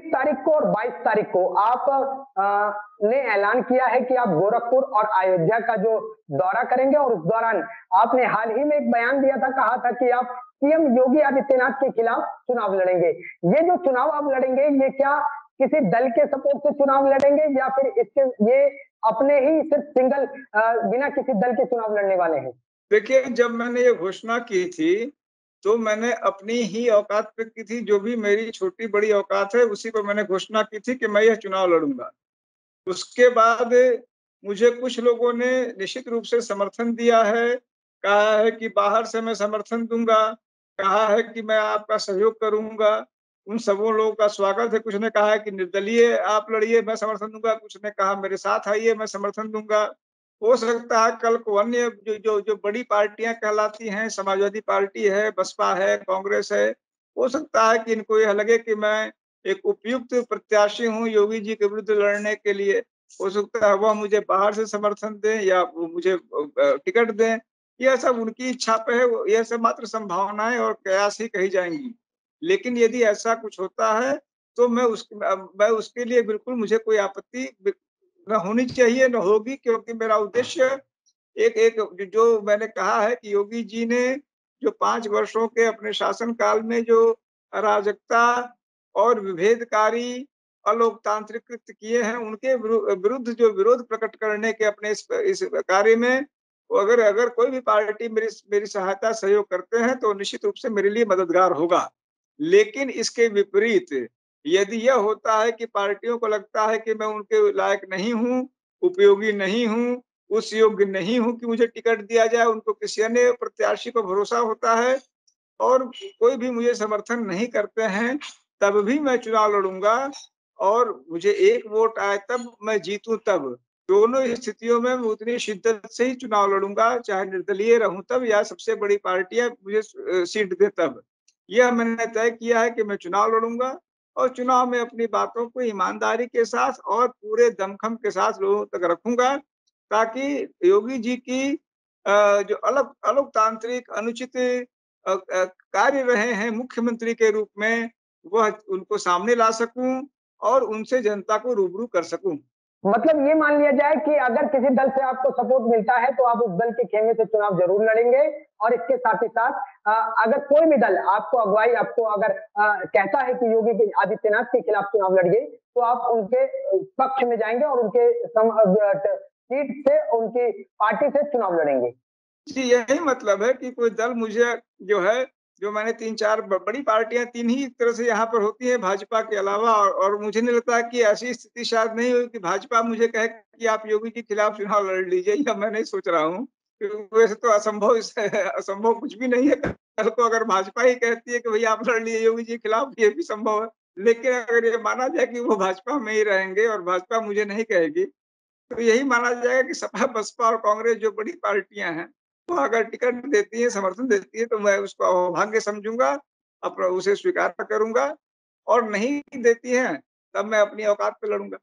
तारीख को और 22 तारीख को आप ने ऐलान किया है कि आप गोरखपुर और अयोध्या का जो दौरा करेंगे और उस दौरान आपने हाल ही में एक बयान दिया था, कहा था कि आप सीएम योगी आदित्यनाथ के खिलाफ चुनाव लड़ेंगे। ये जो चुनाव आप लड़ेंगे, ये क्या किसी दल के सपोर्ट से चुनाव लड़ेंगे या फिर इसके ये अपने ही सिर्फ सिंगल बिना किसी दल के चुनाव लड़ने वाले हैं? देखिए, जब मैंने ये घोषणा की थी, तो मैंने अपनी ही औकात पे की थी, जो भी मेरी छोटी-बड़ी औकात है, उसी पे मैंने घोषणा की थी कि मैं यह चुनाव लड़ूँगा। उसके बाद मुझे कुछ लोगों ने निश्चित रूप से समर्थन दिया है, कहा है कि बाहर से मैं समर्थन दूँगा, कहा है कि मैं आपका सहयोग करूँगा। उन सबों लोगों का स्वागत है। कुछ ने कहा है कि निर्दलीय आप लड़िए, मैं समर्थन दूँगा, कुछ ने कहा मेरे साथ आइए, मैं समर्थन दूँगा। हो सकता है कल को अन्य जो बड़ी पार्टियाँ कहलाती हैं, समाजवादी पार्टी है, बसपा है, कांग्रेस है, हो सकता है कि इनको यह लगे कि मैं एक उपयुक्त प्रत्याशी हूँ योगी जी के विरुद्ध लड़ने के लिए। हो सकता है वह मुझे बाहर से समर्थन दें या वो मुझे टिकट दें। यह सब उनकी इच्छा पे है, यह सब मात्र संभावनाएँ और कयास ही कही जाएँगी। लेकिन यदि ऐसा कुछ होता है, तो मैं उसके लिए बिल्कुल मुझे कोई आपत्ति ना होनी चाहिए, ना होगी, क्योंकि मेरा उद्देश्य एक एक जो मैंने कहा है कि योगी जी ने जो 5 वर्षों के अपने शासनकाल में जो अराजकता और विभेदकारी, अलोकतांत्रिक कृत्य किए हैं, उनके विरुद्ध जो विरोध प्रकट करने के अपने इस कार्य में, वो अगर अगर कोई भी पार्टी मेरी मेरी सहायता सहयोग करते हैं, तो निश्चित रूप से मेरे लिए मददगार होगा। लेकिन इसके विपरीत यदि यह होता है कि पार्टियों को लगता है कि मैं उनके लायक नहीं हूँ, उपयोगी नहीं हूँ, उस योग्य नहीं हूँ कि मुझे टिकट दिया जाए, उनको किसी अन्य प्रत्याशी पर भरोसा होता है और कोई भी मुझे समर्थन नहीं करते हैं, तब भी मैं चुनाव लड़ूँगा और मुझे 1 वोट आए तब, मैं जीतूँ तब। दोनों स्थितियों में मैं उतनी शिद्दत से ही चुनाव लड़ूँगा, चाहे निर्दलीय रहूँ तब या सबसे बड़ी पार्टियाँ मुझे सीट दें तब। यह मैंने तय किया है कि मैं चुनाव लड़ूँगा और चुनाव में अपनी बातों को ईमानदारी के साथ और पूरे दमखम के साथ लोगों तक रखूँगा, ताकि योगी जी की जो अलोकतांत्रिक अनुचित कार्य रहे हैं मुख्यमंत्री के रूप में, वह उनको सामने ला सकूँ और उनसे जनता को रूबरू कर सकूँ। मतलब ये मान लिया जाए कि अगर किसी दल से आपको सपोर्ट मिलता है, तो आप उस दल के खेमे से चुनाव ज़रूर लड़ेंगे और इसके साथ ही साथ अगर कोई भी दल आपको अगुवाई आपको अगर कहता है कि योगी के आदित्यनाथ के खिलाफ चुनाव लड़िए, तो आप उनके पक्ष में जाएँगे और उनके सीट से उनकी पार्टी से चुनाव लड़ेंगे। जी, यही मतलब है कि कोई दल मुझे जो है, जो मैंने 3-4 बड़ी पार्टियाँ 3 ही एक तरह से यहाँ पर होती हैं भाजपा के अलावा और मुझे नहीं लगता है कि ऐसी स्थिति शायद नहीं हुई कि भाजपा मुझे कहे कि आप योगी के खिलाफ चुनाव लड़ लीजिए, या मैं नहीं सोच रहा हूँ। वैसे तो असंभव असंभव कुछ भी नहीं है। कल को अगर भाजपा ही कहती है कि भैया आप लड़ लीजिए योगी जी के खिलाफ, ये भी संभव है। लेकिन अगर ये माना जाए कि वो भाजपा में ही रहेंगे और भाजपा मुझे नहीं कहेगी, तो यही माना जाएगा कि सपा, बसपा और कांग्रेस जो बड़ी पार्टियाँ हैं, वो अगर टिकट देती है, समर्थन देती है, तो मैं उसको अहोभाग्य समझूँगा, उसे स्वीकार करूँगा और नहीं देती हैं, तब मैं अपनी औकात पे लड़ूँगा।